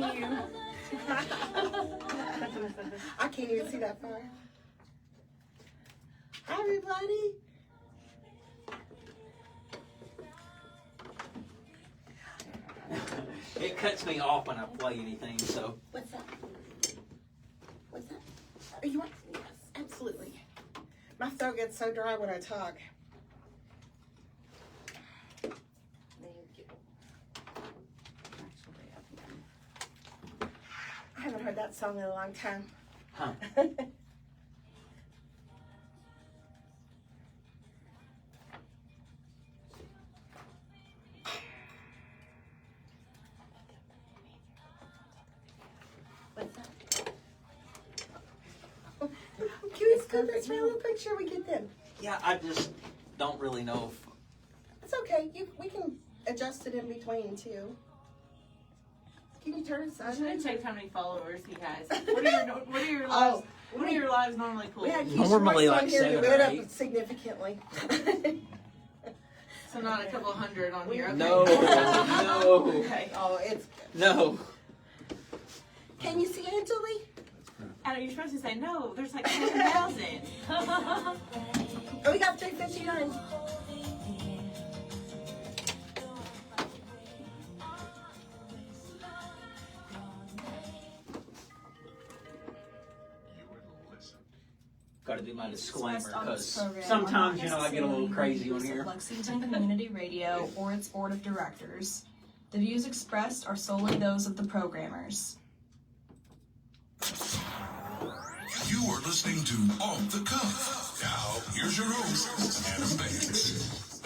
on you. I can't even see that far. Hi, everybody. It cuts me off when I play anything, so. What's that? What's that? Are you right? Yes, absolutely. My throat gets so dry when I talk. Thank you. I haven't heard that song in a long time. Huh. What's that? Can we skip this for a little picture? We get them. Yeah, I just don't really know if. It's okay. We can adjust it in between too. Can you turn aside? I shouldn't check how many followers he has. What are your lives? What are your lives normally cool? We had Keith Normally Schwartz like on here to 7 it or up 8. significantly. So not a couple hundred on here. Okay. No, no, Okay. Oh, it's. no. Can you see Angeli? Adam, you're supposed to say no. There's like 7,000. Oh, we got 359. Got to do my disclaimer Expressed on this because program sometimes, are you know, I get a little necessarily crazy the on views here. of Lexington Community Radio or its board of directors. The views expressed are solely those of the programmers. You are listening to Off the Cuff. Now, here's your host, Adam Banks.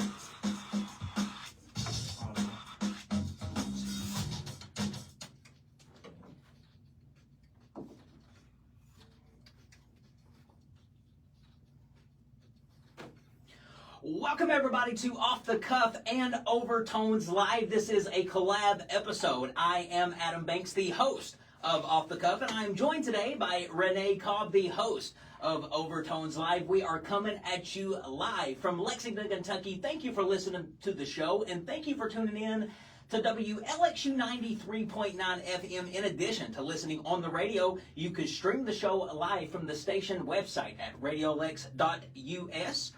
Welcome everybody to Off the Cuff and Overtones Live. This is a collab episode. I am Adam Banks, the host of Off the Cuff, and I'm joined today by Renee Cobb, the host of Overtones Live. We are coming at you live from Lexington, Kentucky. Thank you for listening to the show, and thank you for tuning in to WLXU 93.9 FM. In addition to listening on the radio, you could stream the show live from the station website at radiolex.us.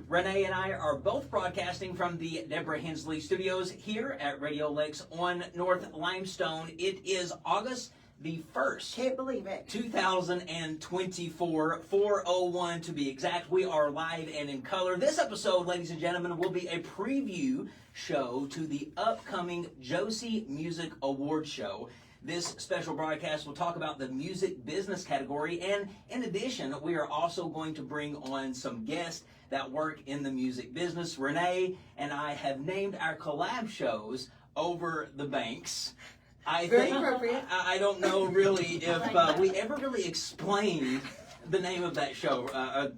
Renee and I are both broadcasting from the Deborah Hensley Studios here at Radio Lex on North Limestone. It is August the 1st. Can't believe it. 2024, 4:01 to be exact. We are live and in color. This episode, ladies and gentlemen, will be a preview show to the upcoming Josie Music Award Show. This special broadcast will talk about the music business category, and in addition, we are also going to bring on some guests that work in the music business. Renee and I have named our collab shows Over the Banks. Very appropriate. I don't know really if we ever really explained the name of that show,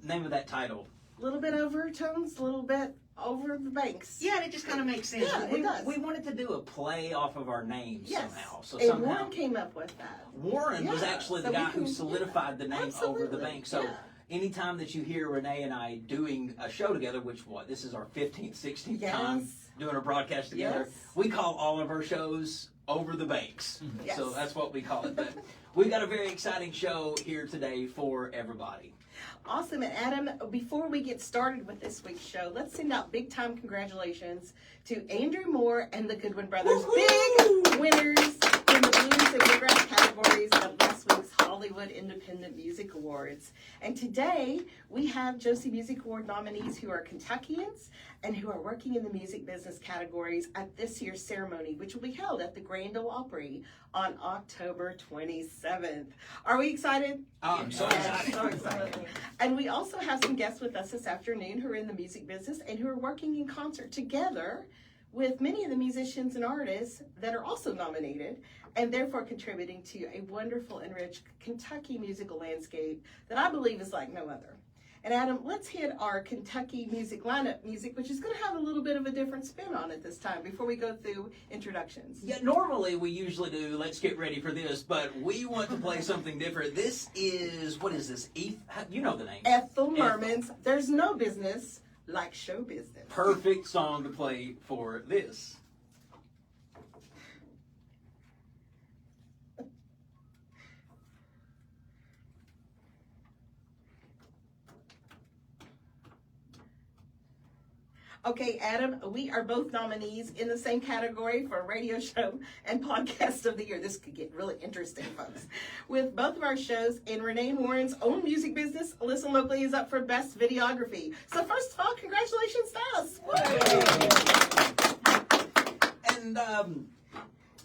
name of that title. A little bit overtones, a little bit over the banks. Yeah, and it just kind of makes sense. Yeah, it does. We wanted to do a play off of our names somehow. So and somehow Warren came up with that. Warren was Yeah, actually so the we guy who can- solidified the name Over the Absolutely, Bank. So yeah. anytime that you hear Renee and I doing a show together, which this is our 15th, 16th time Yes. doing a broadcast together, Yes. we call all of our shows Over the Banks. Yes. So that's what we call it. But we've got a very exciting show here today for everybody. Awesome. And Adam, before we get started with this week's show, let's send out big time congratulations to Andrew Moore and the Goodwin Brothers. Woo-hoo! Big winners in the blues and bluegrass categories of last week's Hollywood Independent Music Awards. And today we have Josie Music Award nominees who are Kentuckians and who are working in the music business categories at this year's ceremony, which will be held at the Grand Ole Opry on October 27th. Are we excited? Oh, I'm so Yeah, excited. so excited. And we also have some guests with us this afternoon who are in the music business and who are working in concert together with many of the musicians and artists that are also nominated and therefore contributing to a wonderful and rich Kentucky musical landscape that I believe is like no other. And Adam, let's hit our Kentucky music lineup music, which is going to have a little bit of a different spin on it this time before we go through introductions. Yeah, normally we usually do Let's Get Ready for This, but we want to play something different. This is, what is this? You know the name. Ethel Merman's There's No Business Like Show Business. Perfect song to play for this. Okay, Adam, we are both nominees in the same category for Radio Show and Podcast of the Year. This could get really interesting, folks. With both of our shows, and Renee Warren's own music business, Listen Locally, is up for Best Videography. So first of all, congratulations to us. Woo! And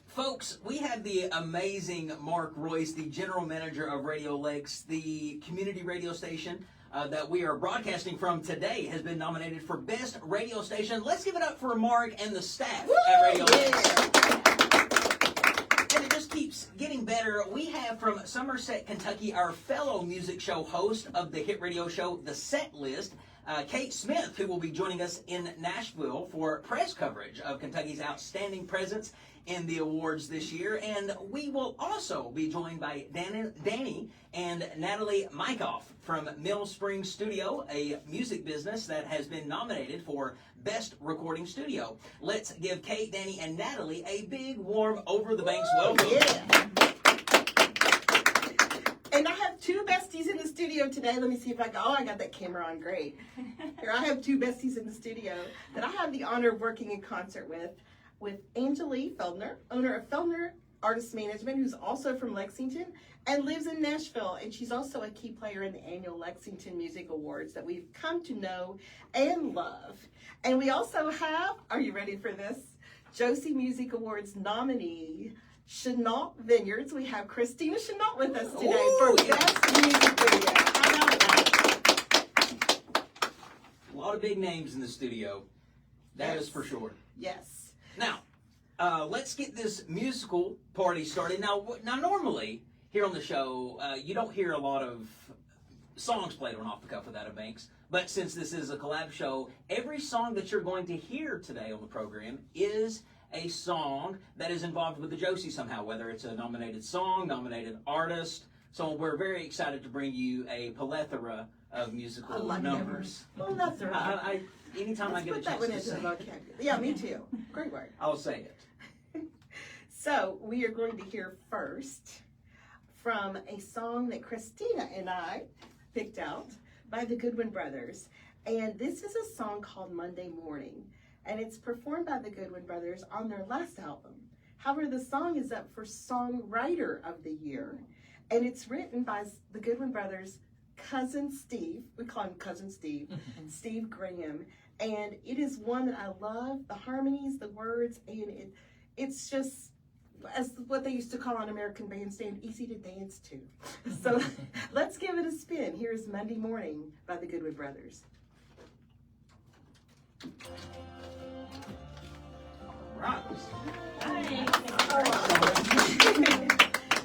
folks, we have the amazing Mark Royce, the general manager of Radio Lakes, the community radio station that we are broadcasting from today, has been nominated for Best Radio Station. Let's give it up for Mark and the staff at Radio Lakes. And it just keeps getting better. We have from Somerset, Kentucky, our fellow music show host of the hit radio show, The Set List, Kate Smith, who will be joining us in Nashville for press coverage of Kentucky's outstanding presence in the awards this year. And we will also be joined by Danny and Natalie Mykoff from Mill Springs Studio, a music business that has been nominated for Best Recording Studio. Let's give Kate, Danny, and Natalie a big, warm, over-the-banks welcome. Yeah. And I have two besties in the studio today. Let me see if I got, I got that camera on, great. Here, I have two besties in the studio that I have the honor of working in concert with Angelie Feldner, owner of Feldner Artist Management, who's also from Lexington and lives in Nashville. And she's also a key player in the annual Lexington Music Awards that we've come to know and love. And we also have, are you ready for this? Josie Music Awards nominee, Chenault Vineyards. We have Christina Chenault with us today for Best Music Video. How about that? A lot of big names in the studio. That is for sure. Yes. Now, let's get this musical party started. Now, normally here on the show, you don't hear a lot of songs played on Off the Cuff with Adam Banks. But since this is a collab show, every song that you're going to hear today on the program is a song that is involved with the Josie somehow, whether it's a nominated song, nominated artist. So we're very excited to bring you a plethora of musical numbers. Well, that's right. Anytime Let's I get a put that chance one to into say the vocabulary. Yeah, me too. Great word. I'll say it. So we are going to hear first from a song that Christina and I picked out by the Goodwin Brothers. And this is a song called Monday Morning. And it's performed by the Goodwin Brothers on their last album. However, the song is up for Songwriter of the Year. And it's written by the Goodwin Brothers' cousin Steve. We call him Cousin Steve. Steve Graham. And it is one that I love. The harmonies, the words, and it's just, as what they used to call on American Bandstand, easy to dance to. So let's give it a spin. Here's Monday Morning by the Goodwin Brothers. Right.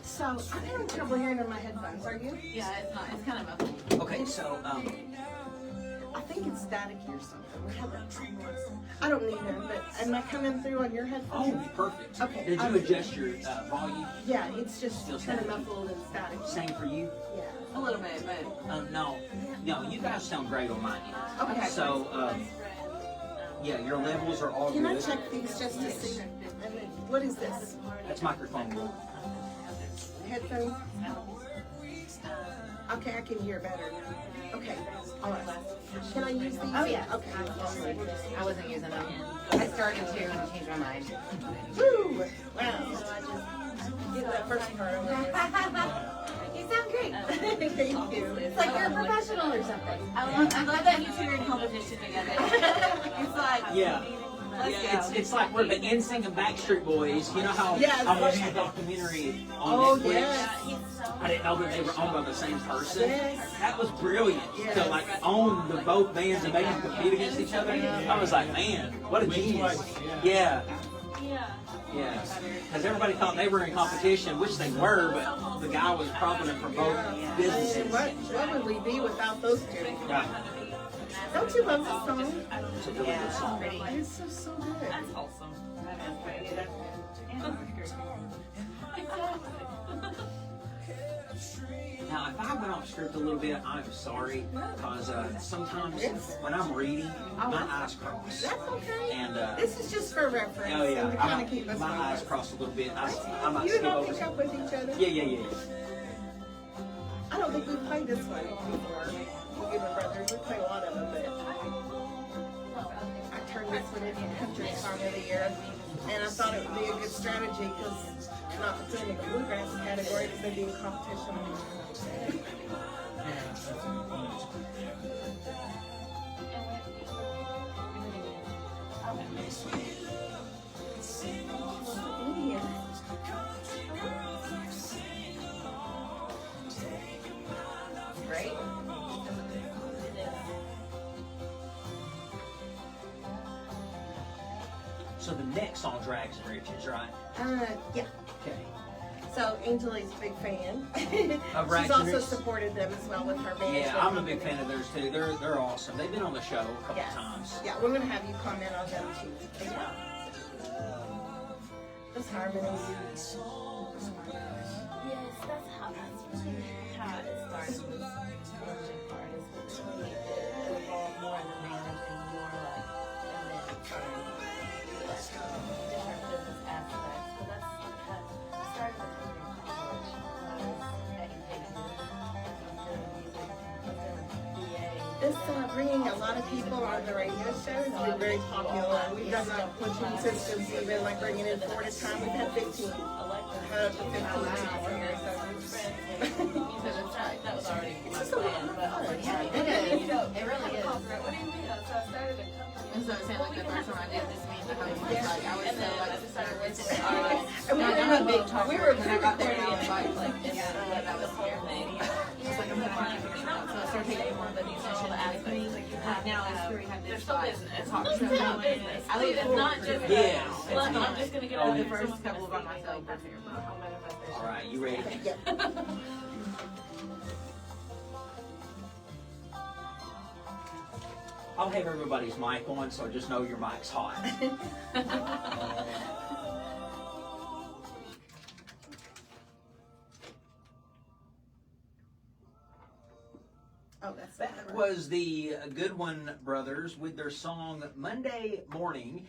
So I'm having trouble hearing in my headphones. Are you? Yeah, it's kind of muffled. Okay, so I think it's staticky or something. We have that problem. I don't need them, but am I coming through on your headphones? oh, perfect. Okay, Did you I'm- adjust your volume? Yeah, it's just Still kind of staticky. muffled and static. Same for you? Yeah. A little bit, but No, you guys sound great on my end. Okay. So, yeah, your levels are all Can I good. check these just to see? What is this? That's microphone one. Headphones? Okay, I can hear better now. Okay, all right. Can I use these? Oh, yeah. Okay. I wasn't using them. I started to and changed my mind. Woo! Wow. Get that first part over there. You sound great. Thank you. It's like you're a professional or something. I love that you two are in competition together. It's like, Yeah. let's Yeah, go. it's like we're the NSYNC and Backstreet Boys. You know how Yes. I watched the documentary on Oh, Netflix? yes. I didn't know that they were owned by the same person. Yes. That was brilliant. Yes. To like own the both bands and make them compete against each other. I was like, man, what a genius. Yeah. Yeah. Because everybody thought they were in competition, which they were, but the guy was prominent for both businesses. What would we be without those two? Yeah. Don't you love this song? It's a really good song. It's so good. Awesome. Now, if I went off script a little bit, I'm sorry, because sometimes when I'm reading, my eyes cross. That's okay. And, This is just for reference. oh yeah, and to kind of keep us my eyes focused. cross a little bit. I might You skip don't over. pick up with each other? Yeah. I don't think we've played this one before. The Goodwin Brothers. We play a lot of them, but I turn this one into Country Song of the Year. And I thought it would be a good strategy because not to put it in the bluegrass category because they'd be in competition. Right? So the next song's Rags and Riches, right? Yeah. Okay. So Angelie's a big fan. Of Rags She's and also Riches? supported them as well with her band. Yeah, I'm a big fan of theirs too. They're awesome. They've been on the show a couple Yes. times. Yeah, we're gonna have you comment on them too. Yeah. This harmony. Yes, that's how it started. This engine part is really evolved more in the band and more like and then different business aspects. So that's that started with college. This bringing a lot of people on the radio show has been very popular. We've done that platoon systems, even like bringing in 4 at a time. We've had 15. Had up to 15 people here. That was already It's just a lot of fun. Yeah, it is. It really is. What do you mean? So I started a company. And so I'm saying, like, the first time I did this means like, I was And so, then like, I just started working it's- with artists. And we I'm a big talker. we were When I got there, I was pretty- like, what I was here. Just like, I'm gonna find it out. So I started taking more of the musician aspect. Like, now it's very kind of There's still business. It's hard. It's not business. I think It's not just Yeah. Look, I'm just gonna get Oh, out yeah. the first couple by myself. All right, you ready? Yeah. I'll have everybody's mic on, so just know your mic's hot. Oh, that's That was the Goodwin Brothers with their song Monday Morning.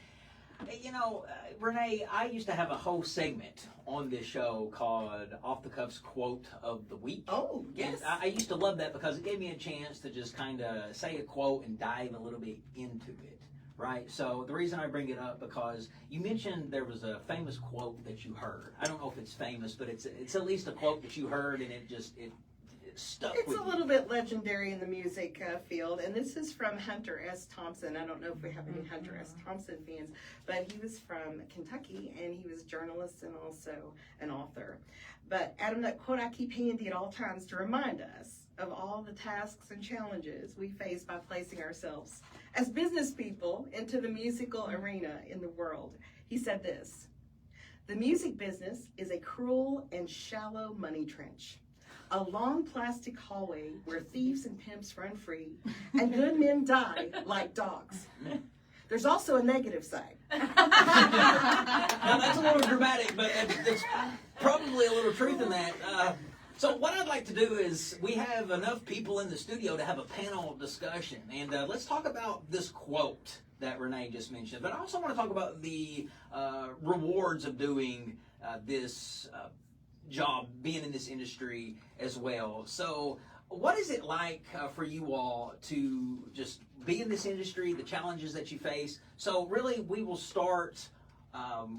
You know, Renee, I used to have a whole segment on this show called Off the Cuff's Quote of the Week. Oh, yes. And I used to love that because it gave me a chance to just kind of say a quote and dive a little bit into it, right? So the reason I bring it up because you mentioned there was a famous quote that you heard. I don't know if it's famous, but it's at least a quote that you heard and it stuck It's with a you. little bit legendary in the music field, and this is from Hunter S. Thompson. I don't know if we have any Hunter S. Thompson fans, but he was from Kentucky, and he was a journalist and also an author. But Adam, that quote I keep handy at all times to remind us of all the tasks and challenges we face by placing ourselves as business people into the musical arena in the world. He said this: "The music business is a cruel and shallow money trench. A long plastic hallway where thieves and pimps run free and good men die like dogs. There's also a negative side." Now that's a little dramatic, but there's probably a little truth in that. So what I'd like to do is we have enough people in the studio to have a panel discussion, and let's talk about this quote that Renee just mentioned. But I also want to talk about the rewards of doing this job, being in this industry as well. So what is it like for you all to just be in this industry, the challenges that you face? So really, we will start...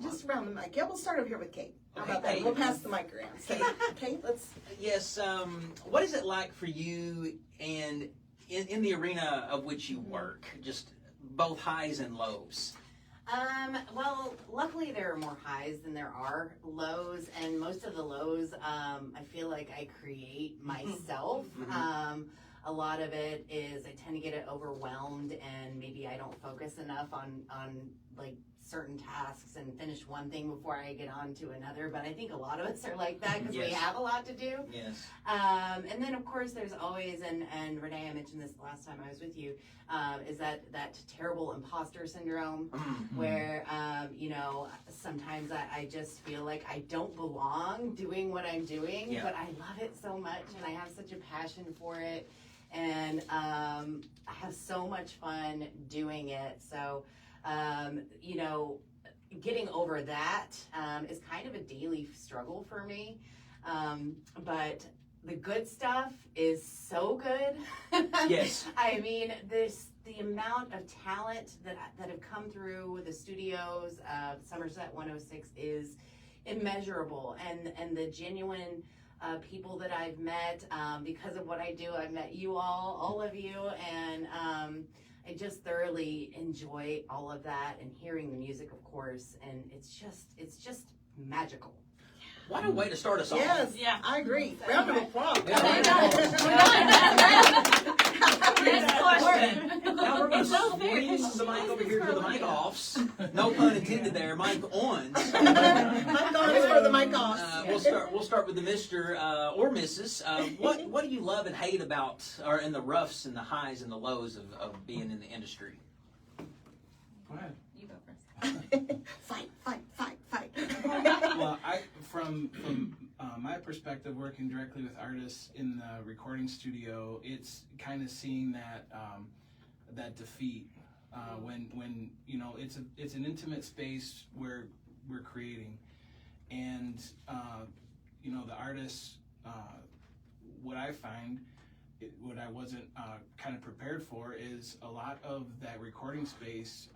Just around the mic. Yeah, we'll start over here with Kate. How Okay, about that? Kate. We'll pass the mic around. So, Kate, let's... Yes, what is it like for you and in the arena of which you work? Just both highs and lows. Well, luckily there are more highs than there are lows, and most of the lows, I feel like I create myself. A lot of it is I tend to get overwhelmed, and maybe I don't focus enough on like certain tasks and finish one thing before I get on to another. But I think a lot of us are like that because we Yes. have a lot to do. Yes. And then of course there's always, and Renee, I mentioned this the last time I was with you, is that terrible imposter syndrome where, you know, sometimes I just feel like I don't belong doing what I'm doing, Yeah. but I love it so much and I have such a passion for it. And I have so much fun doing it. So, you know, getting over that is kind of a daily struggle for me. But the good stuff is so good. Yes. I mean, the amount of talent that have come through the studios of Somerset 106 is immeasurable, and the genuine people that I've met because of what I do. I've met you all of you, and I just thoroughly enjoy all of that and hearing the music, of course, and it's just magical. What a way to start us off. Yes, Yeah. I agree. Round of applause. Next question. Now we're going It's so to fair. swing the mic over here to the mic offs. No pun intended there. Mic ons. Mic on is for the mic off. We'll start with the Mr. Or Mrs. What do you love and hate about, or in the roughs and the highs and the lows of being in the industry? Go ahead. You go first. Fight. Well, from my perspective, working directly with artists in the recording studio, it's kind of seeing that that defeat when you know it's an intimate space where we're creating, and you know the artists. What I find, what I wasn't kind of prepared for, is a lot of that recording space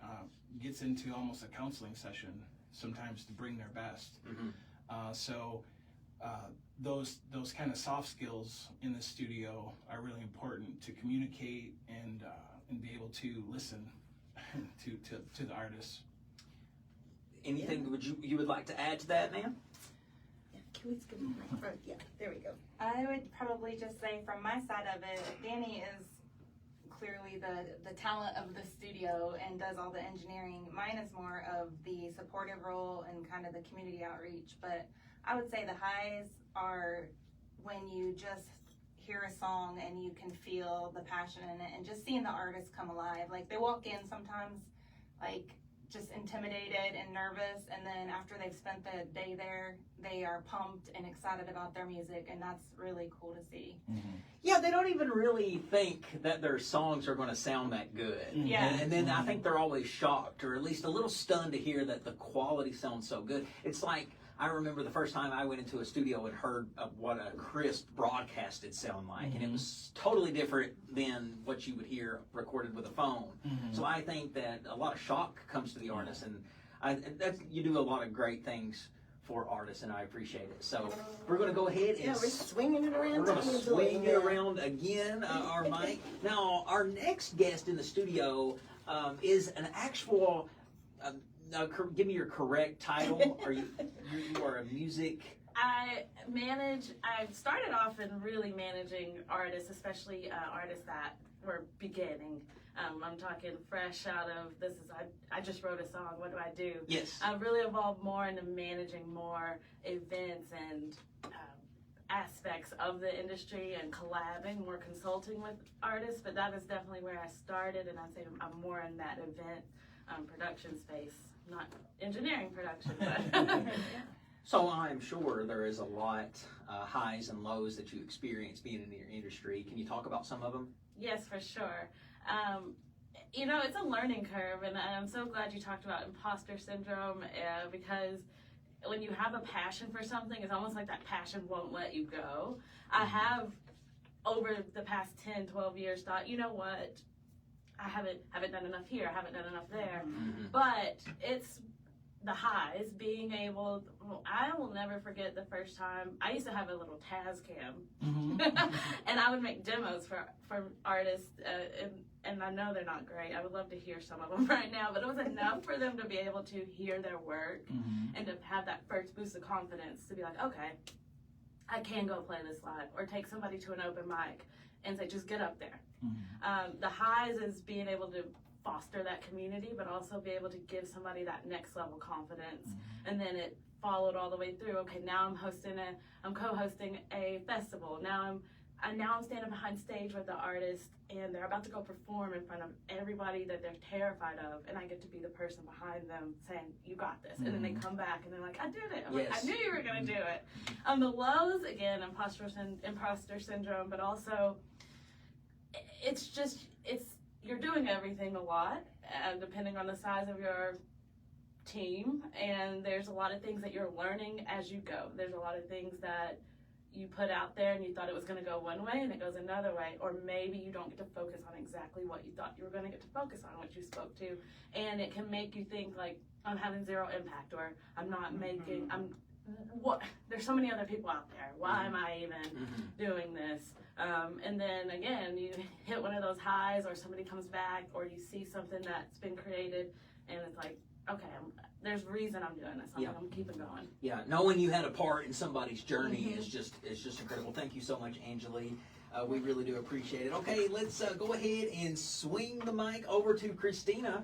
gets into almost a counseling session sometimes to bring their best. So those kind of soft skills in the studio are really important to communicate and be able to listen to the artists. Anything you would like to add to that, ma'am? Can we skip the microphone? Yeah, there we go. I would probably just say from my side of it, Danny is clearly the talent of the studio and does all the engineering. Mine is more of the supportive role and kind of the community outreach. But I would say the highs are when you just hear a song and you can feel the passion in it, and just seeing the artists come alive. Like, they walk in sometimes like just intimidated and nervous, and then after they've spent the day there, they are pumped and excited about their music, and that's really cool to see. Yeah, they don't even really think that their songs are going to sound that good. Yeah. And then I think they're always shocked, or at least a little stunned to hear that the quality sounds so good. It's like, I remember the first time I went into a studio and heard of what a crisp broadcasted sound like, and it was totally different than what you would hear recorded with a phone. So I think that a lot of shock comes to the artist, and you do a lot of great things for artists, and I appreciate it. So we're going to go ahead and Yeah, we're swinging it around. we're going to Tony, swing yeah. it around again, our mic. Now, our next guest in the studio is an actual. Give me your correct title. Are you are a music? I started off in really managing artists, especially artists that were beginning. I'm talking fresh out of I just wrote a song, what do I do? Yes. I've really evolved more into managing more events and aspects of the industry and collabing, more consulting with artists, but that is definitely where I started, and I'd say I'm more in that event production space, not engineering production. But So I'm sure there is a lot highs and lows that you experience being in your industry. Can you talk about some of them? Yes, for sure. You know, it's a learning curve, and I'm so glad you talked about imposter syndrome because when you have a passion for something, it's almost like that passion won't let you go. I have, over the past 10, 12 years, thought, you know what, I haven't done enough here, I haven't done enough there. But it's the highs, being able, I will never forget the first time, I used to have a little Tascam, and I would make demos for artists, and I know they're not great. I would love to hear some of them right now, but it was enough for them to be able to hear their work and to have that first boost of confidence to be like, okay, I can go play this live, or take somebody to an open mic and say, just get up there. The highs is being able to foster that community, but also be able to give somebody that next level confidence. And then it followed all the way through. Okay, now I'm co-hosting a festival. Now I'm standing behind stage with the artist, and they're about to go perform in front of everybody that they're terrified of, and I get to be the person behind them saying, you got this. And then they come back and they're like, I did it. I'm like, I knew you were gonna do it. The lows, again, imposter syndrome, but also you're doing everything a lot, depending on the size of your team, and there's a lot of things that you're learning as you go. There's a lot of things that you put out there and you thought it was going to go one way and it goes another way, or maybe you don't get to focus on exactly what you thought you were going to get to focus on, what you spoke to, and it can make you think like I'm having zero impact, or I'm not making, there's so many other people out there, why am I even doing this? And then again, you hit one of those highs, or somebody comes back, or you see something that's been created and it's like, okay, there's a reason I'm doing this. I'm keeping going. Yeah, knowing you had a part in somebody's journey is just incredible. Thank you so much, Angeli. We really do appreciate it. Okay, let's go ahead and swing the mic over to Christina.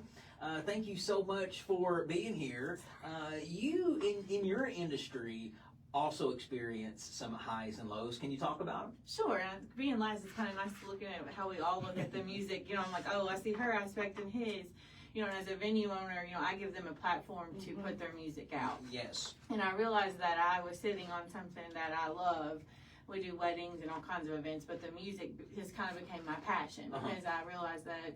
Thank you so much for being here. You, in your industry, also experience some highs and lows. Can you talk about them? Sure. Being live is kind of nice to look at how we all look at the music. You know, I'm like, oh, I see her aspect and his. You know, and as a venue owner, you know, I give them a platform to put their music out. Yes. And I realized that I was sitting on something that I love. We do weddings and all kinds of events, but the music just kind of became my passion because I realized that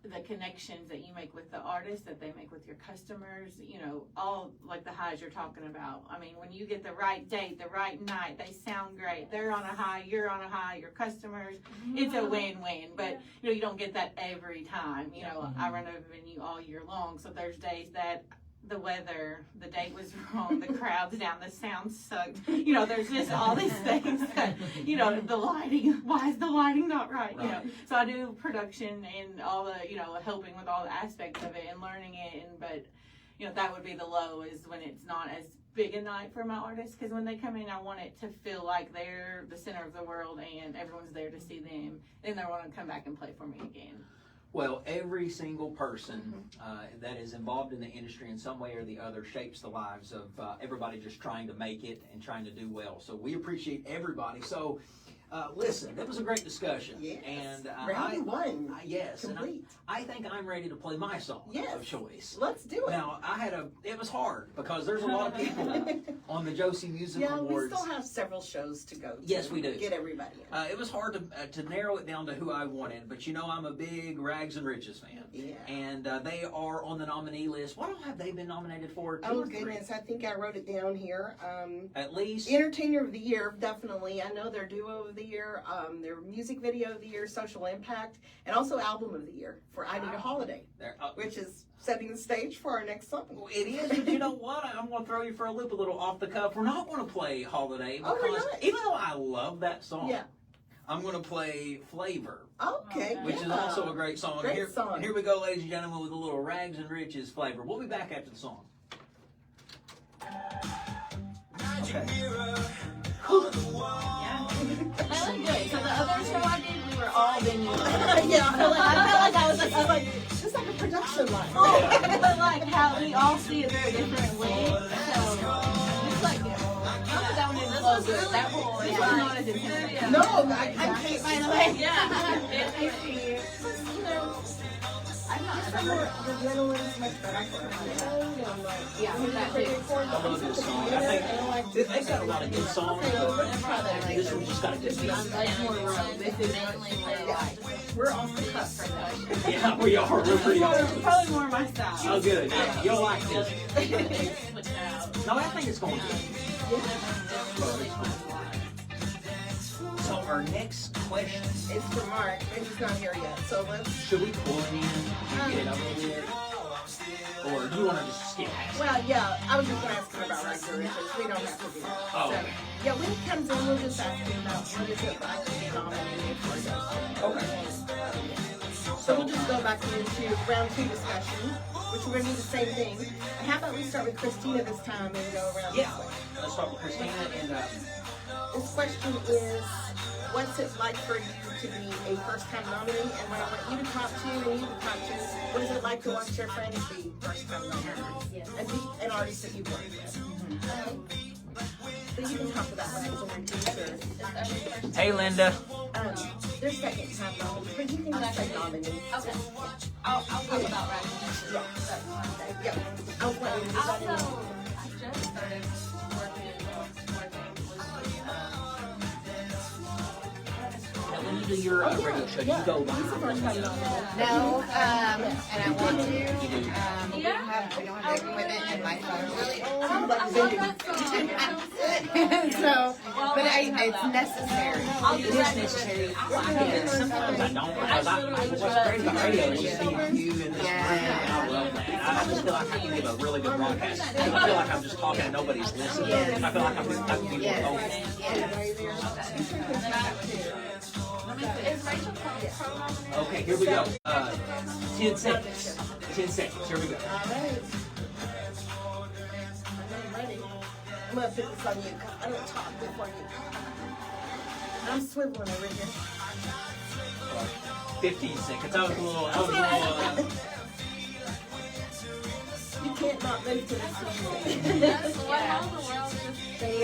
the connections that you make with the artists, that they make with your customers, you know, all like the highs you're talking about. I mean, when you get the right date, the right night, they sound great. They're on a high, you're on a high, your customers, it's a win-win. But, you know, you don't get that every time. You know, I run a venue all year long, so there's days that the weather, the date was wrong, the crowd's down, the sound sucked. You know, there's just all these things that, you know, the lighting, why is the lighting not right? You know, so I do production and all the, you know, helping with all the aspects of it and learning it. And, but, you know, that would be the low is when it's not as big a night for my artists, because when they come in, I want it to feel like they're the center of the world and everyone's there to see them. Then they want to come back and play for me again. Well, every single person that is involved in the industry in some way or the other shapes the lives of everybody just trying to make it and trying to do well. So we appreciate everybody. So listen, that was a great discussion. Yes. And round one. Yes. Complete. And I think I'm ready to play my song of choice. Let's do it. Now, it was hard because there's a lot of people on the Josie Music Awards. We still have several shows to go to. Yes, we do. Get everybody in. It was hard to narrow it down to who I wanted, but you know I'm a big Rags and Riches fan. Yeah. And they are on the nominee list. What all have they been nominated for? Oh, goodness. I think I wrote it down here. At least? Entertainer of the Year, definitely. I know their Duo of the Year, their Music Video of the Year, Social Impact, and also Album of the Year for I Need a Holiday, which is setting the stage for our next song. Well, it is, but you know what? I'm going to throw you for a loop a little off the cuff. We're not going to play Holiday because even though I love that song, I'm going to play Flavor. Okay, which is also a great song. Great song. And here we go, ladies and gentlemen, with a little Rags and Riches Flavor. We'll be back after the song. Okay. I like good. So the other show I did, we were all venue. I felt like I was like, it's like a production line. But like how we all see it very different way. So it's like that one didn't flow good. That whole this was not as intense. No, I can't by the way. Yeah. I'm not sure the adrenaline's much better. Yeah, that too. I love this song. I think they've got a lot of good songs, but this one just got a good beat. We're off the cuff for that. Yeah, we are. We're pretty off. Probably more my style. Oh, good. You'll like this. No, I think it's going good. So our next question is for Mark, and he's not here yet. So should we pull him in and get it over with? Or do you want to just skip past it? Well, yeah, I was just going to ask him about Rags and Riches. We don't have to do that. Oh, so, okay. yeah, when he comes in, we'll just ask him about what is it like to be nominated for this. Okay. So we'll just go back into round two discussion, which we're going to do the same thing. And how about we start with Christina this time and go around this way? Let's start with Christina. And this question is, what's it like for you to be a first-time nominee? And what I want you to talk to and you to talk to, what is it like to watch your friends be first-time nominees? And be an artist that you've worked with? So you can talk about Rags and Riches. hey, Linda. They're second-time nominees, but you can just say nominee. Okay. I'll talk about Rags and Riches. Yeah. I'll play with you. Also, I just started working When you do your radio show, you go behind. No, and I want to. We don't have equipment, and my phone's really old. I love that song. So, but But it's necessary. It is necessary. I like it. Sometimes I don't, because what's great about radio is just seeing you in this room, and I love that. I just feel like I can give a really good broadcast. I feel like I'm just talking and nobody's listening. I feel like I can be more open. Okay, here we go. 10 seconds. 10 seconds. Here we go. All right. I'm ready. I'm gonna put this on you. I don't talk before you. I'm swiveling over here. 15 seconds. I was a little. You can't not move to this one. That's what all the world just They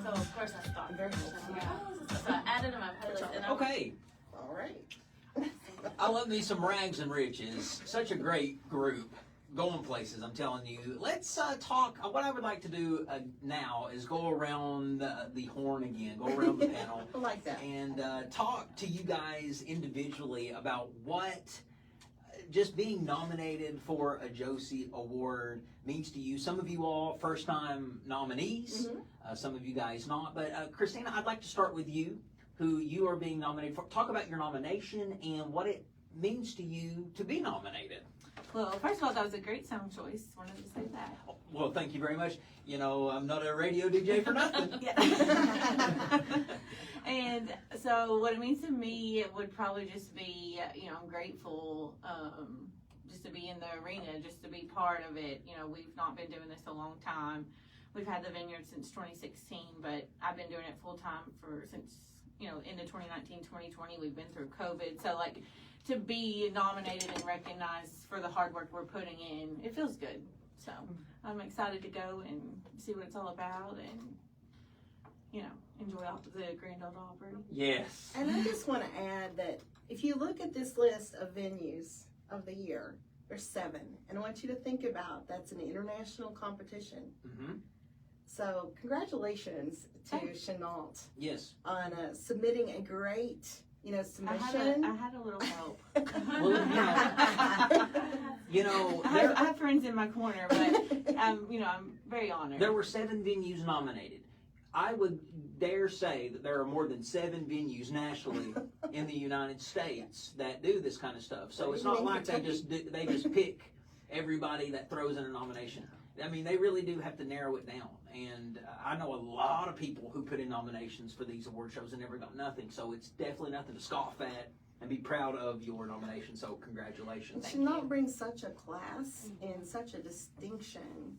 So of course I thought very much. So I added to my playlist and Okay. All right. I love me some Rags and Riches. Such a great group. Going places, I'm telling you. Let's talk. What I would like to do now is go around the horn again, go around the panel. I like that. And talk to you guys individually about what just being nominated for a Josie Award means to you. Some of you all first-time nominees, some of you guys not. But Christina, I'd like to start with you, who you are being nominated for. Talk about your nomination and what it means to you to be nominated. Well, first of all, that was a great song choice. Wanted to say that. Well, thank you very much. You know, I'm not a radio DJ for nothing. And so what it means to me, it would probably just be, I'm grateful just to be in the arena, just to be part of it. You know, we've not been doing this a long time. We've had the Vineyard since 2016, but I've been doing it full time since into 2019, 2020. We've been through COVID. So, to be nominated and recognized for the hard work we're putting in, it feels good. So I'm excited to go and see what it's all about and, enjoy the Grand Ole Opry. Yes. And I just want to add that if you look at this list of venues of the year, there's 7. And I want you to think about that's an international competition. Mm-hmm. So congratulations to Chenault Yes. on submitting a great submission. I had a little help. Well, I have friends in my corner, but I'm very honored. There were 7 venues nominated. I would dare say that there are more than 7 venues nationally in the United States that do this kind of stuff. So it's not like they just pick everybody that throws in a nomination. I mean, they really do have to narrow it down. And I know a lot of people who put in nominations for these award shows and never got nothing. So it's definitely nothing to scoff at and be proud of your nomination. So congratulations. Chenault brings such a class and such a distinction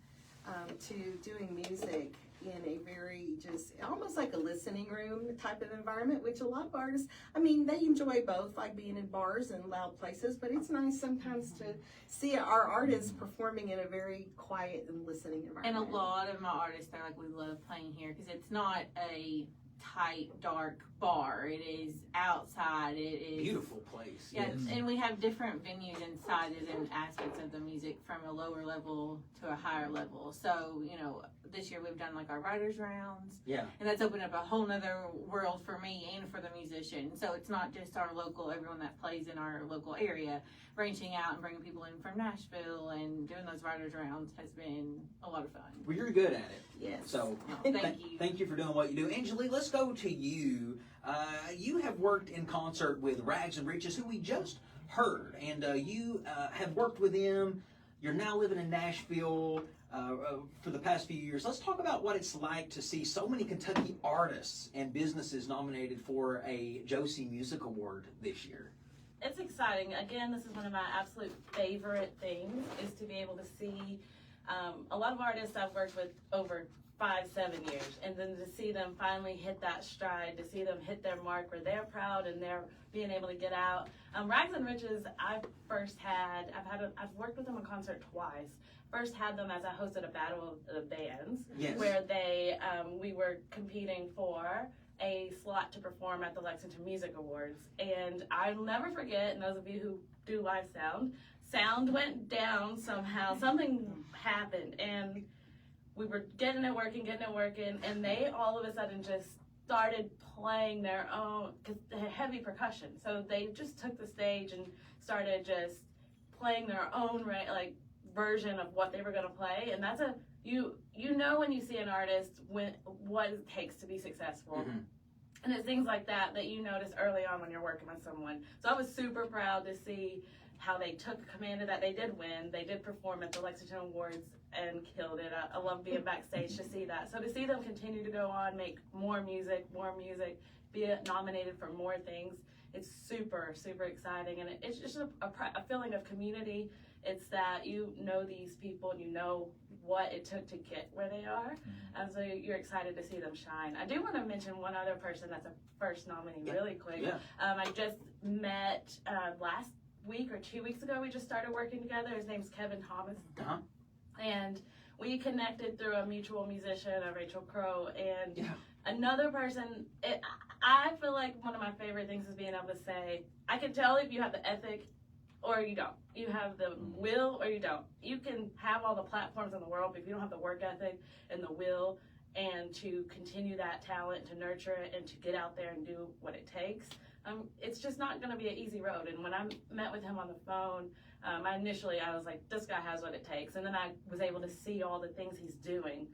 to doing music in a very just almost like a listening room type of environment, which a lot of artists, they enjoy both, like being in bars and loud places, but it's nice sometimes to see our artists performing in a very quiet and listening environment. And a lot of my artists, they're like, we love playing here because it's not a tight, dark bar. It is outside. It is beautiful place. Yeah, yes. And we have different venues and sizes and aspects of the music from a lower level to a higher level. So, this year we've done our writers rounds. Yeah. And that's opened up a whole nother world for me and for the musician. So it's not just our local, everyone that plays in our local area, branching out and bringing people in from Nashville and doing those writers rounds has been a lot of fun. Well, you're good at it. Yes. So thank you. Thank you for doing what you do. Angelie, let's go to you. You have worked in concert with Rags and Riches, who we just heard, and you have worked with them. You're now living in Nashville for the past few years. Let's talk about what it's like to see so many Kentucky artists and businesses nominated for a Josie Music Award this year. It's exciting. Again, this is one of my absolute favorite things, is to be able to see a lot of artists I've worked with over 5-7 years, and then to see them finally hit that stride, to see them hit their mark where they're proud and they're being able to get out. Rags and Riches, I've worked with them in concert twice. First had them as I hosted a battle of the bands, yes, where we were competing for a slot to perform at the Lexington Music Awards. And I'll never forget, and those of you who do live sound, sound went down somehow. Something happened, and we were getting it working, and they all of a sudden just started playing their own, because they had heavy percussion. So they just took the stage and started just playing their own version of what they were going to play. And that's you know when you see an artist what it takes to be successful. Mm-hmm. And it's things like that you notice early on when you're working with someone. So I was super proud to see how they took command of that. They did win. They did perform at the Lexington Awards and killed it. I love being backstage to see that. So to see them continue to go on, make more music, be nominated for more things, it's super, super exciting. And it's just a feeling of community. It's that you know these people and you know what it took to get where they are. And so you're excited to see them shine. I do want to mention one other person that's a first nominee really quick. Yeah. I just met last week or 2 weeks ago. We just started working together. His name's Kevin Thomas. Uh-huh. And we connected through a mutual musician, Rachel Crow, and another person. I feel like one of my favorite things is being able to say, I can tell if you have the ethic or you don't. You have the will or you don't. You can have all the platforms in the world, but if you don't have the work ethic and the will and to continue that talent, to nurture it, and to get out there and do what it takes, it's just not going to be an easy road. And when I met with him on the phone, I was like, this guy has what it takes. And then I was able to see all the things he's doing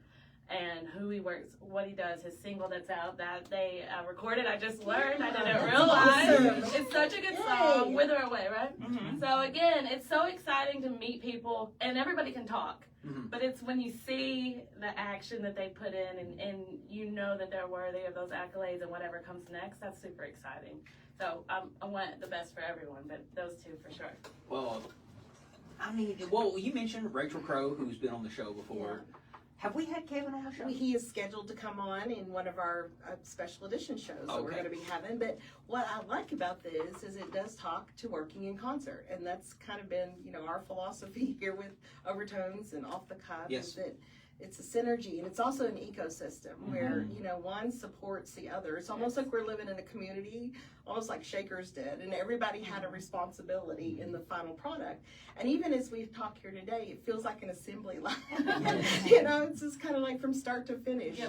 and who he works, what he does, his single that's out that they recorded. I just learned. I didn't realize. Awesome. It's such a good song. Wither Away, right? Mm-hmm. So again, it's so exciting to meet people, and everybody can talk. Mm-hmm. But it's when you see the action that they put in and you know that they're worthy of those accolades and whatever comes next, that's super exciting. So I want the best for everyone, but those two for sure. Well, you mentioned Rachel Crow, who's been on the show before. Yeah. Have we had Kevin on the show? He is scheduled to come on in one of our special edition shows that we're going to be having. But what I like about this is it does talk to working in concert. And that's kind of been, our philosophy here with Overtones and Off the Cuff. Yes. Is that it's a synergy, and it's also an ecosystem where, one supports the other. It's almost like we're living in a community, almost like Shakers did, and everybody had a responsibility in the final product. And even as we've talked here today, it feels like an assembly line. It's just kind of like from start to finish. Yeah,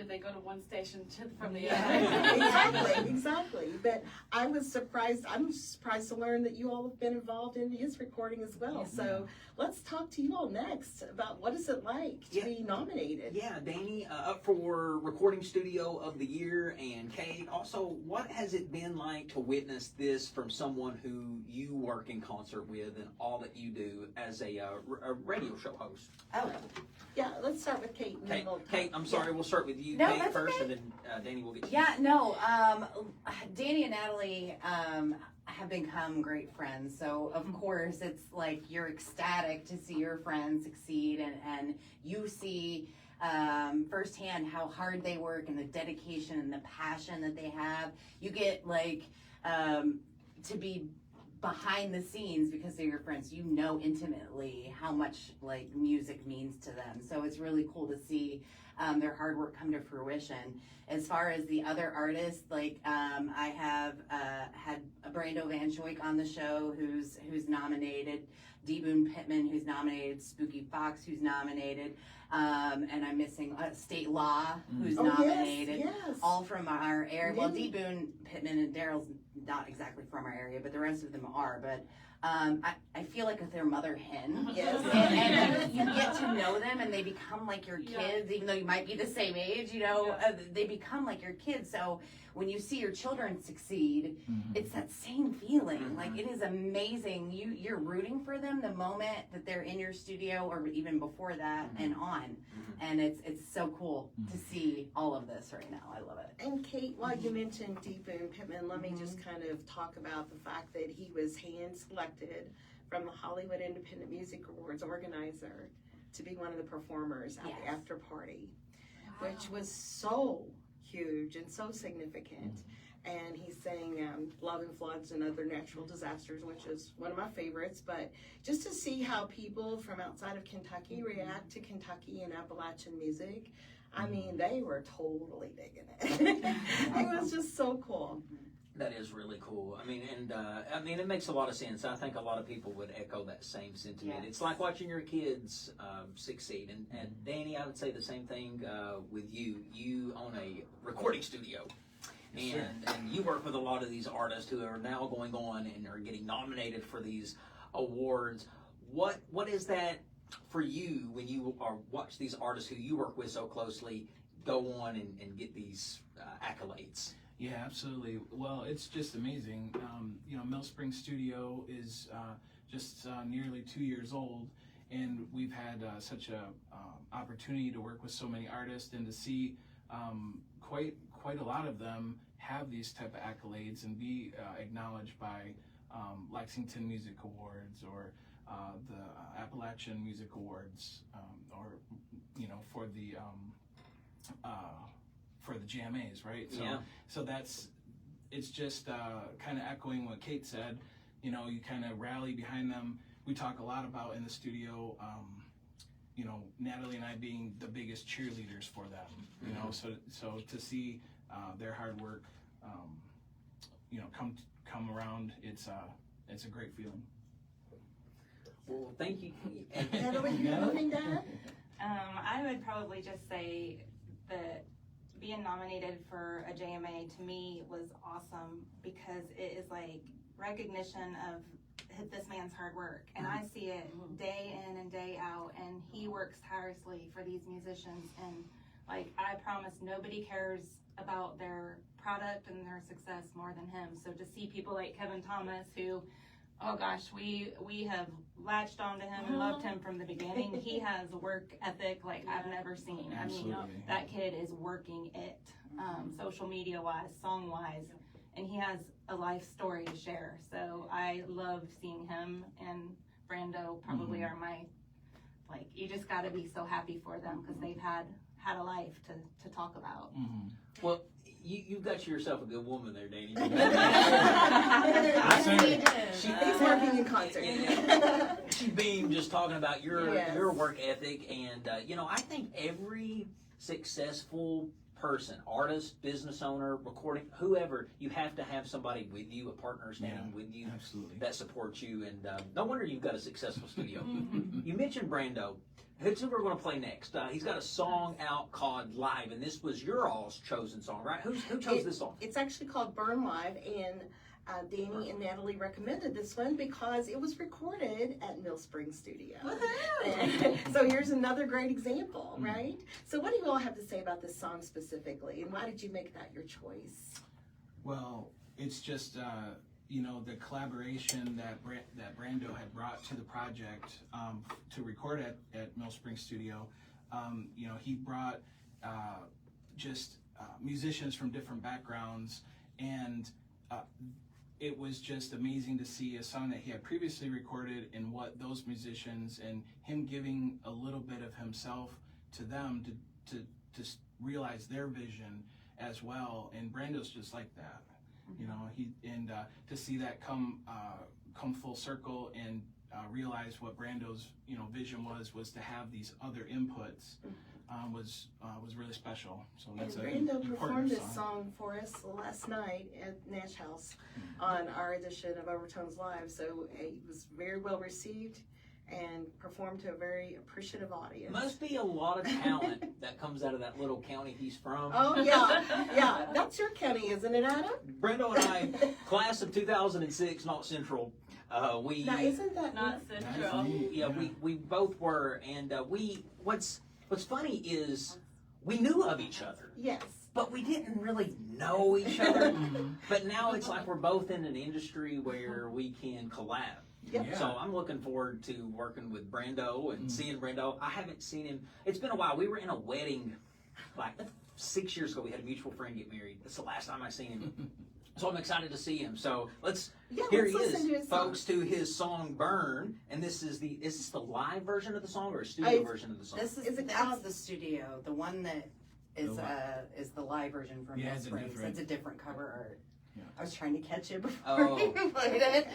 they go to one station from the other. Exactly. But I'm surprised to learn that you all have been involved in his recording as well. Yes. So let's talk to you all next about what is it like to be nominated. Yeah, Danny, up for Recording Studio of the Year, and Kate, also, what has it been like to witness this from someone who you work in concert with and all that you do as a radio show host? Oh. Yeah, let's start with Kate. Kate, I'm sorry, we'll start with you, no, Kate, first, okay. and then Danny will get to you. Yeah, no, Danny and Natalie have become great friends. So, of course, it's like you're ecstatic to see your friends succeed, and you see firsthand how hard they work and the dedication and the passion that they have. You get, to be behind the scenes because they're your friends. You know intimately how much, music means to them. So it's really cool to see their hard work come to fruition. As far as the other artists, I have had Brando Van Schoik on the show who's nominated, D. Boone Pittman who's nominated, Spooky Fox who's nominated, and I'm missing State Law who's nominated, yes. all from our area. Well, D. Boone Pittman and Daryl's not exactly from our area, but the rest of them are. But I feel like if they're mother hen, yes. and you get to know them, and they become like your kids, even though you might be the same age. They become like your kids. So when you see your children succeed, it's that same feeling. It is amazing. You're rooting for them the moment that they're in your studio, or even before that and on. And it's so cool to see all of this right now. I love it. And Kate, while you mentioned D. Boone Pittman, let me just kind of talk about the fact that he was hand-selected from the Hollywood Independent Music Awards organizer to be one of the performers at the after party, which was so huge and so significant. And he sang Love and Floods and Other Natural Disasters, which is one of my favorites. But just to see how people from outside of Kentucky react to Kentucky and Appalachian music, I mean, they were totally digging it. It was just so cool. That is really cool. I mean, and it makes a lot of sense. I think a lot of people would echo that same sentiment. Yes. It's like watching your kids succeed. And Danny, I would say the same thing with you. You own a recording studio. And you work with a lot of these artists who are now going on and are getting nominated for these awards. What is that for you when you watch these artists who you work with so closely go on and get these accolades? Yeah, absolutely. Well, it's just amazing. Mill Spring Studio is just nearly 2 years old, and we've had such a opportunity to work with so many artists and to see quite a lot of them have these type of accolades and be acknowledged by Lexington Music Awards or the Appalachian Music Awards, or for the GMAs, right? So, Yeah. so it's just kind of echoing what Kate said. You kind of rally behind them. We talk a lot about in the studio, Natalie and I being the biggest cheerleaders for them. So to see their hard work, come around, it's a great feeling. Well, thank you. Natalie, you have anything to add? I would probably just say that being nominated for a JMA to me was awesome because it is like recognition of this man's hard work, and I see it day in and day out, and he works tirelessly for these musicians, and like I promise nobody cares about their product and their success more than him. So to see people like Kevin Thomas, who, oh gosh, we have latched onto him and loved him from the beginning. He has a work ethic like I've never seen. Absolutely. I mean, that kid is working it, social media wise, song wise, and he has a life story to share. So I love seeing him, and Brando probably are my, like, you just got to be so happy for them because they've had a life to talk about. Well, you've got yourself a good woman there, Danny. He's working in concert. She beamed just talking about your Yes. work ethic, and I think every successful person, artist, business owner, recording, whoever, you have to have somebody with you, a partner standing with you Absolutely. that supports you, and no wonder you've got a successful studio. You mentioned Brando. Who's we're going to play next? He's got a song out called Live, and this was your all's chosen song, right? Who chose this song? It's actually called Burn Live, and Danny and Natalie recommended this one because it was recorded at Mill Spring Studio. So here's another great example, right? So what do you all have to say about this song specifically, and why did you make that your choice? Well, it's just the collaboration that Brando had brought to the project to record at Mill Spring Studio. He brought musicians from different backgrounds, and it was just amazing to see a song that he had previously recorded and what those musicians and him giving a little bit of himself to them to realize their vision as well. And Brando's just like that. To see that come full circle and realize what Brando's vision was to have these other inputs was really special. So that's and an Brando important performed this song for us last night at Nash House on our edition of Overtones Live. So it was very well received and performed to a very appreciative audience. Must be a lot of talent that comes out of that little county he's from. Oh yeah, that's your county, isn't it, Adam? Brando and I, class of 2006, not Central. Now, isn't that Not Central. We both were, and what's funny is we knew of each other, Yes. but we didn't really know each other. But now it's like we're both in an industry where we can collab. Yep. Yeah. So I'm looking forward to working with Brando and seeing Brando. I haven't seen him. It's been a while. We were in a wedding like 6 years ago. We had a mutual friend get married. That's the last time I seen him. So I'm excited to see him. So here he listen to is, his song. folks, to his song "Burn." And is this the live version of the song or a studio version of the song? That's the studio. The one that is the live version from Mill Springs. That's a different cover art. Yeah. I was trying to catch it before you played it.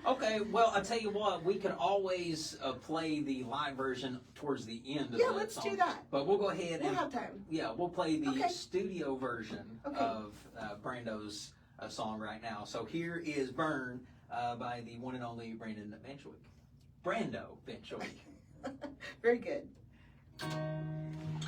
Okay, well, I'll tell you what, we can always play the live version towards the end of Yeah, the let's song. do that. But we'll go ahead We'll and have time. we'll play the Okay. studio version Okay. of Brando's song right now. So here is Burn by the one and only Brandon Benchwick. Brando Benchwick. Very good.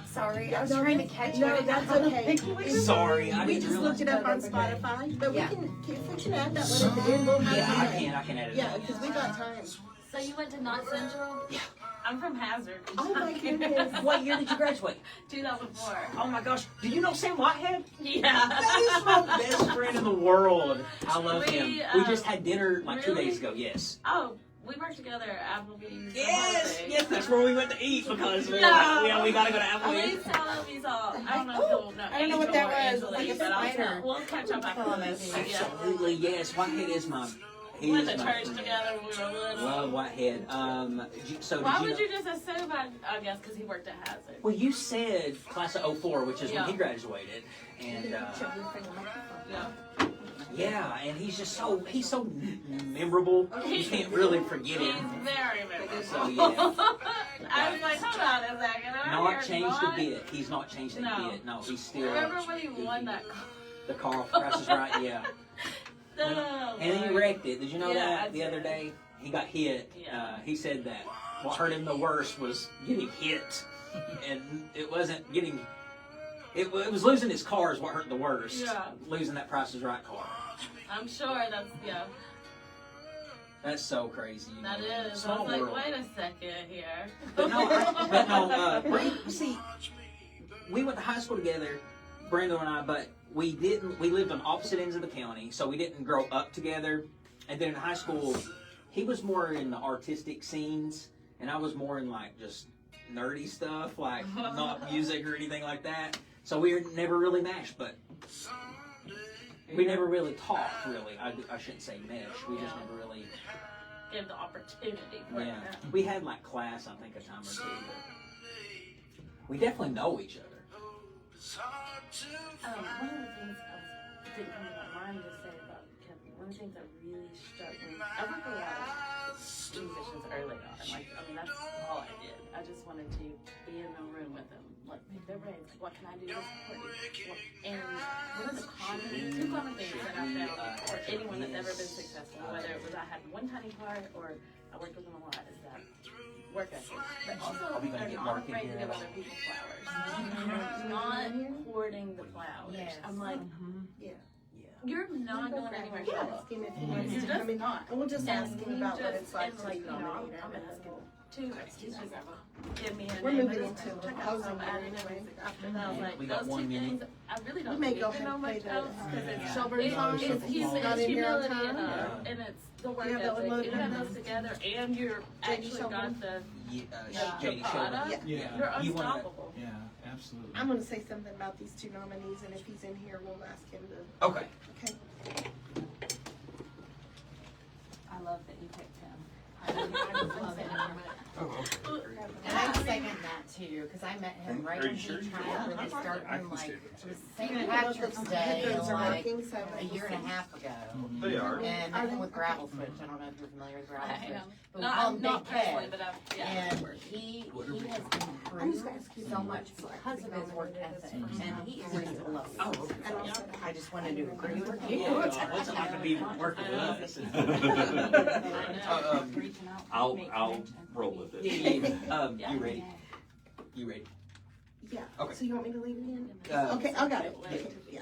Sorry, I was trying to catch No, it. that's okay. Sorry, I We didn't just realize. looked it up on Okay. Spotify, but Yeah. if we can add that one at the end, we'll have Yeah, it. I can edit Yeah, it. because we got time. So you went to North Central? Yeah. I'm from Hazard. Oh my goodness. What year did you graduate? 2004. Oh my gosh, do you know Sam Whitehead? Yeah. That is my best friend in the world. I love him. We, We just had dinner like 2 really? days ago, yes. Oh, we worked together at Applebee's. Yes, that's where we went to eat because we, No. yeah, we gotta go to At Applebee's. least tell me all. I don't know if you'll know. I don't know what that Angel or was. Angelique, Like a but I'll spider. tell. We'll catch up after Follow this. us. Yeah. Absolutely, yes. Whitehead is my. He We went is to my church friend. together when we were little. Love Whitehead. So Why did you would know? you just assume I guess because he worked at Hazard? Well, you said class of 04, which is when Yeah. he graduated, and Yeah. yeah, and he's so memorable. You can't really forget He's him. very memorable. So yeah. I was like, hold on a second. Not changed a bit. He's not changed a No. bit. No, he's still. Remember when he won that? The car Price is Right, yeah. No, And he wrecked it. Did you know Yeah, that I the other did. day? He got hit. Yeah. He said that what hurt him the worst was getting hit, and it wasn't getting. It was losing his car is what hurt the worst. Yeah. Losing that Price is Right car. I'm sure that's That's so crazy. You that know. is. I Small was like, world. wait a second here. But see, we went to high school together, Brando and I, but we lived on opposite ends of the county, so we didn't grow up together. And then in high school, he was more in the artistic scenes, and I was more in like just nerdy stuff, like not music or anything like that. So we were never really meshed, but we never really talked, really. I shouldn't say mesh, we just never really, Give the opportunity for yeah. it. We had like class, I think, a time or two, but we definitely know each other. One of the things I was thinking about mine to say about Kevin, one of the things that really struck me, I worked with a lot of musicians early on. Like, I mean, that's all I did. I just wanted to be in the room with them, like pick their brains. Like, what can I do to support you? And one of the two common things that I found for anyone that's ever been successful, whether it was I had one tiny part or I worked with them a lot, is that work ethic. But also, Are we gonna they're get not Mark in afraid to here give at all? other people flowers. Not hoarding the flowers. Yes. I'm like, Yeah. you're not going anywhere. Yeah. shallow. Ask him if he You're wants to just come in. not. And we'll just ask And him he about what just- it's like and to like, be you know, nominated. I'm asking too. He's just give me a We're name, moving but into check out housing some here added anyway. music after that. I was like, We got those 1 two minute. things, I really We don't may need go to ahead know and much play else the, because it's Shelburne song. it's Not in here on humility time. and it's the work You have that one ethic. loaded You have up? those together and you're actually Shelburne? got the J.D. Shelburne. product. Yeah. Yeah. You're You wanna- unstoppable. Yeah, absolutely. I'm going to say something about these two nominees, and if he's in here, we'll ask him to. Okay. Okay. I love that you picked him. I love it. And I second that too, because I met him right when he kind of really started, like, it was St. Patrick's Day, Headphones are like, working, so a year and a half ago. They are. And met him with Gravel Switch, I don't know if you're familiar with Gravel I Switch. am. But we call him Not Big personally, Kev. but yeah. And he has improved so much because of his work ethic, and he is just a love. Oh, okay. I just wanted to agree with you. Yeah, it's not gonna be working with us. I'll roll with it. Yeah. You ready? You ready? Yeah. Okay. So you want me to leave it in? Uh, Okay, I got it. Yeah.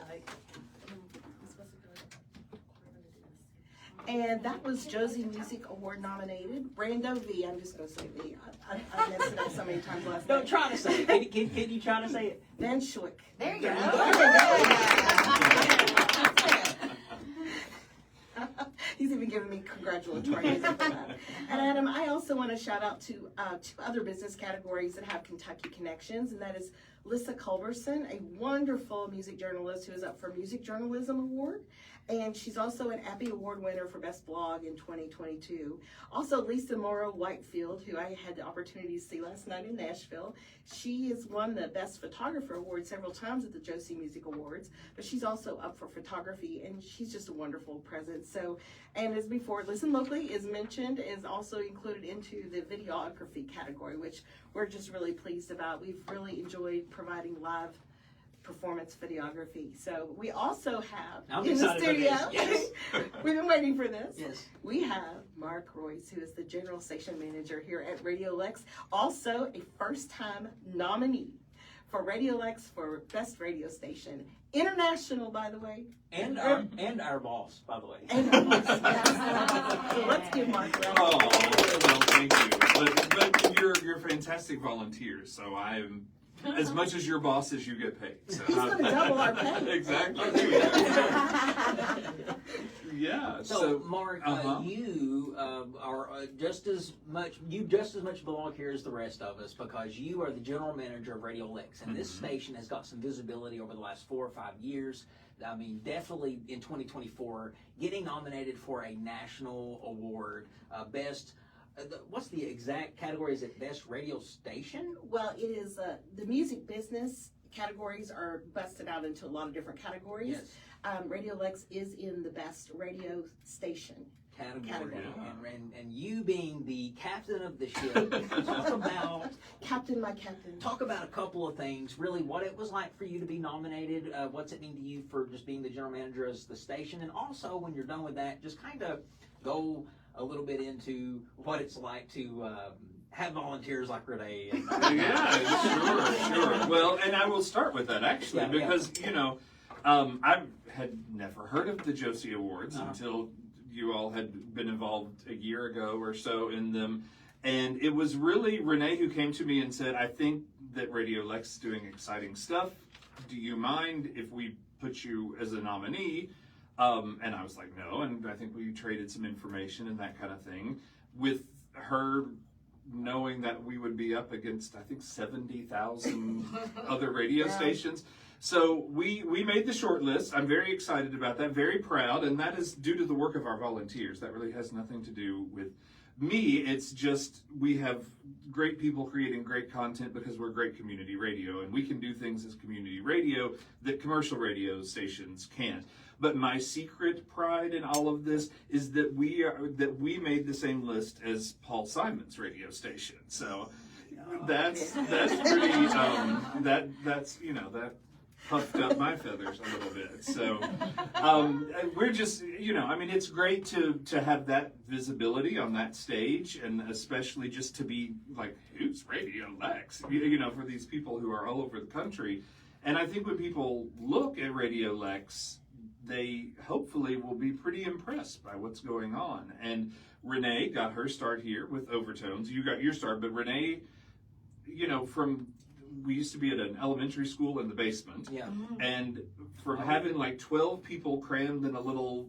And that was Josie Music Award nominated. Brando V. I'm just going to say V. I messed it up so many times last Don't night. try to say it. Can you try to say it? Van Schwick. There you go. He's even giving me congratulatory music for that. And Adam, I also want to shout out to two other business categories that have Kentucky connections, and that is Lissa Culberson, a wonderful music journalist who is up for Music Journalism Award. And she's also an Appy Award winner for Best Blog in 2022. Also, Lisa Morrow Whitefield, who I had the opportunity to see last night in Nashville. She has won the Best Photographer Award several times at the Josie Music Awards, but she's also up for photography, and she's just a wonderful presence. So, and as before, Listen Locally is mentioned, is also included into the videography category, which we're just really pleased about. We've really enjoyed providing live performance videography. So we also have I'm in the excited for studio, this. Yes. we've been waiting for this. Yes. We have Mark Royce, who is the general station manager here at Radio Lex, also a first-time nominee for Radio Lex for Best Radio Station. International, by the way. And our boss, by the way. And our boss, yes. So let's give Mark a round Oh, of applause. well, thank you. But you're fantastic volunteers, so I'm as much as your bosses, you get paid. So He's going to double our pay. Exactly. Yeah. So Mark, you are just as much belong here as the rest of us, because you are the general manager of Radio Lex, and this station has got some visibility over the last 4 or 5 years. I mean, definitely in 2024, getting nominated for a national award, best. What's the exact category? Is it best radio station? Well, it is the music business categories are busted out into a lot of different categories. Yes. Radio Lex is in the best radio station category. And you being the captain of the ship, talk about my captain. Talk about a couple of things. Really, what it was like for you to be nominated. What's it mean to you for just being the general manager of the station, and also when you're done with that, just kind of go a little bit into what it's like to have volunteers like Renee. Yeah, sure. Well, and I will start with that actually, because you know, I had never heard of the Josie Awards until you all had been involved a year ago or so in them, and it was really Renee who came to me and said, "I think that Radio Lex is doing exciting stuff. Do you mind if we put you as a nominee?" And I was like, no, and I think we traded some information and that kind of thing, with her knowing that we would be up against, I think, 70,000 other radio stations. So we made the short list. I'm very excited about that, very proud, and that is due to the work of our volunteers. That really has nothing to do with me. It's just we have great people creating great content because we're great community radio, and we can do things as community radio that commercial radio stations can't. But my secret pride in all of this is that we made the same list as Paul Simon's radio station. So that's pretty that's you know, that puffed up my feathers a little bit. So we're just, you know, I mean, it's great to have that visibility on that stage, and especially just to be like, who's Radio Lex? You know, for these people who are all over the country. And I think when people look at Radio Lex, they hopefully will be pretty impressed by what's going on. And Renee got her start here with Overtones. You got your start, but Renee, you know, we used to be at an elementary school in the basement. Yeah. And from having like 12 people crammed in a little,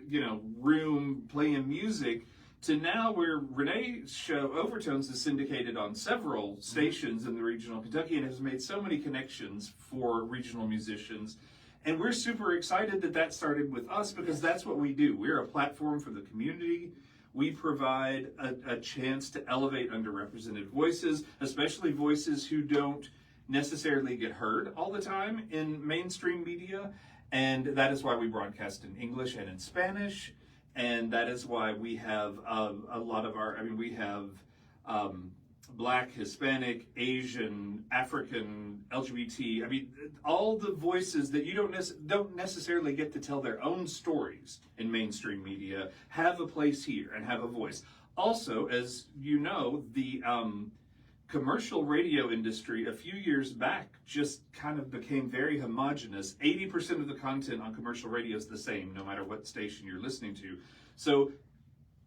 you know, room playing music, to now where Renee's show Overtones is syndicated on several stations in the regional Kentucky and has made so many connections for regional musicians. And we're super excited that started with us, because that's what we do. We're a platform for the community. We provide a chance to elevate underrepresented voices, especially voices who don't necessarily get heard all the time in mainstream media. And that is why we broadcast in English and in Spanish. And that is why we have a lot of we have Black, Hispanic, Asian, African, LGBT. I mean, all the voices that you don't necessarily get to tell their own stories in mainstream media have a place here and have a voice. Also, as you know, the commercial radio industry a few years back just kind of became very homogenous. 80% of the content on commercial radio is the same, no matter what station you're listening to. So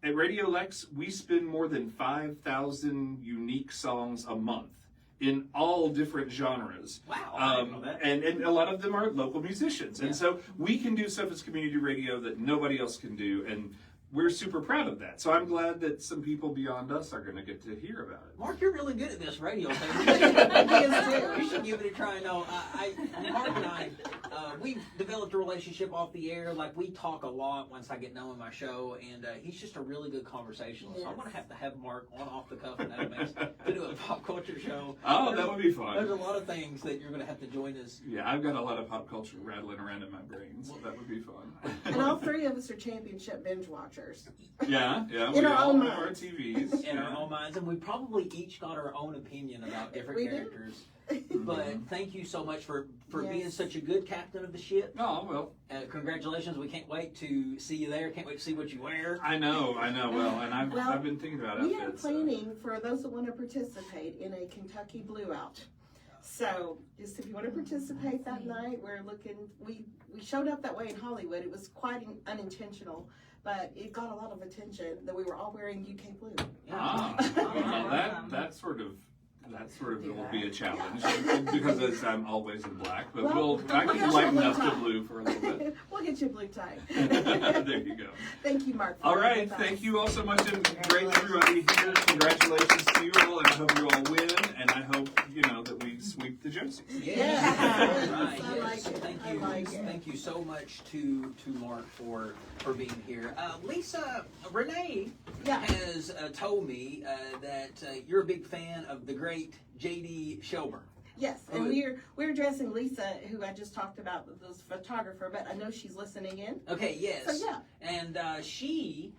at Radio Lex, we spin more than 5,000 unique songs a month in all different genres. Wow, I didn't know that. And a lot of them are local musicians. And so we can do stuff as community radio that nobody else can do, and we're super proud of that. So I'm glad that some people beyond us are going to get to hear about it. Mark, you're really good at this radio thing. You should give it a try. No, Mark and I, we've developed a relationship off the air. Like, we talk a lot once I get knowing my show, and he's just a really good conversationalist. So I'm going to have Mark on Off the Cuff and to do a pop culture show. Oh, that would be fun. There's a lot of things that you're going to have to join us. Yeah, I've got a lot of pop culture rattling around in my brain, so that would be fun. And all three of us are championship binge watchers. characters. Yeah. In We our all own have our minds. TVs. In our own minds, and we probably each got our own opinion about different We do. characters. But thank you so much for being Yes. such a good captain of the ship. Oh, well. Congratulations. We can't wait to see you there. Can't wait to see what you wear. I know. Well, and Well, I've been thinking about We are outfits. planning for those that want to participate in a Kentucky Blue Out. So, just if you want to participate that night, we showed up that way in Hollywood. It was quite unintentional, but it got a lot of attention that we were all wearing UK blue. Well, that sort of will be a challenge because I'm always in black, but I can lighten up the blue for a little bit. We'll get you a blue tie. There you go. Thank you, Mark. All right, thank you all so much, and great everybody here. Congratulations to you all, and I hope you all win, and I hope that we sweep the Josies. Yes. Right. I like Yes. it. Thank I you. like it. Thank you so much to Mark for being here. Lisa, Renee has told me that you're a big fan of the great J.D. Shelburne. Yes, and we're addressing Lisa, who I just talked about, this photographer, but I know she's listening in. Okay, yes. So yeah. And she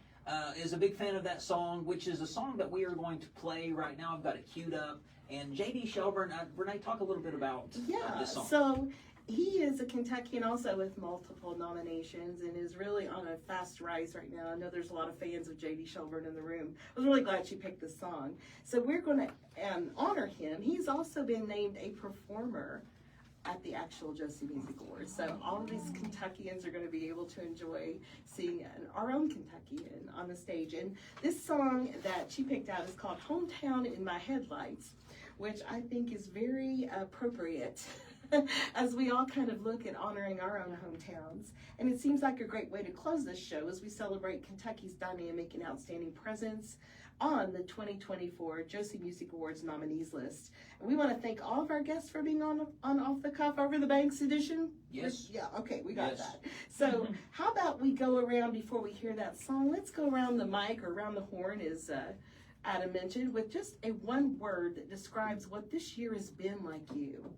is a big fan of that song, which is a song that we are going to play right now. I've got it queued up. And J.D. Shelburne, Renee, talk a little bit about this song. So he is a Kentuckian also with multiple nominations and is really on a fast rise right now. I know there's a lot of fans of J.D. Shelburne in the room. I was really glad she picked this song. So we're going to honor him. He's also been named a performer at the actual Josie Music Awards. So all of these Kentuckians are going to be able to enjoy seeing our own Kentuckian on the stage. And this song that she picked out is called Hometown in My Headlights, which I think is very appropriate as we all kind of look at honoring our own hometowns. And it seems like a great way to close this show as we celebrate Kentucky's dynamic and outstanding presence on the 2024 Josie Music Awards nominees list. And we want to thank all of our guests for being on Off the Cuff Over the Banks edition. Yes. Yeah, okay, we got that. So how about we go around before we hear that song? Let's go around the mic or around the horn, as Adam mentioned, with just a one word that describes what this year has been like you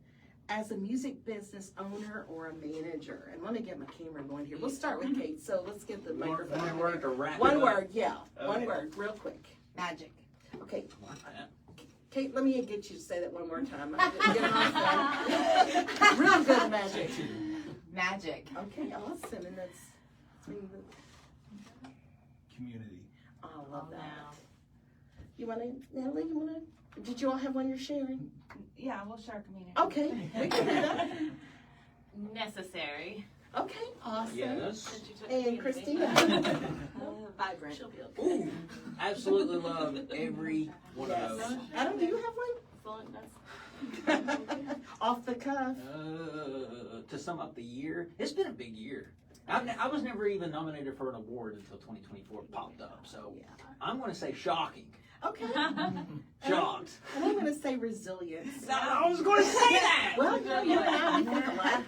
as a music business owner or a manager. And let me get my camera going here. We'll start with Kate. So let's get the microphone. One word to wrap One it up. word, yeah. Okay. One word, real quick. Magic. Okay. Kate, let me get you to say that one more time. I didn't get it off. Real good magic. Magic. Okay, awesome. And that's Community. oh, I love that. You want to, Natalie, did you all have one you're sharing? Yeah, we'll share community. Okay, we can do that. Necessary. Okay, awesome. Yes. And Christina? Vibrant. Ooh, absolutely love every one of those. Adam, do you have one? Off the cuff. To sum up the year, it's been a big year. I was never even nominated for an award until 2024 popped up. So I'm going to say shocking. Okay. Shocked. And I'm going to say resilience. I was going to say that. Well, you and I, we think alike.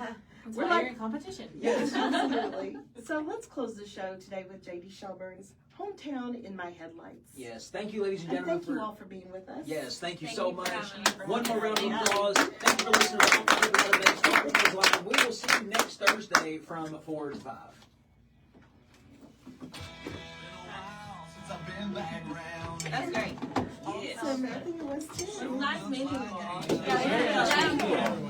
We're like in competition. Yes, absolutely. So let's close the show today with J.D. Shelburne's Hometown in My Headlights. Yes, thank you, ladies and And gentlemen. thank you all for being with us. Yes, thank you Thank so you for much. having us. One more round of applause. Thank you for listening to All the Banks Live. We will see you next Thursday from 4 to 5. That's great. Awesome. I think it was too. Nice meeting you all. Yeah,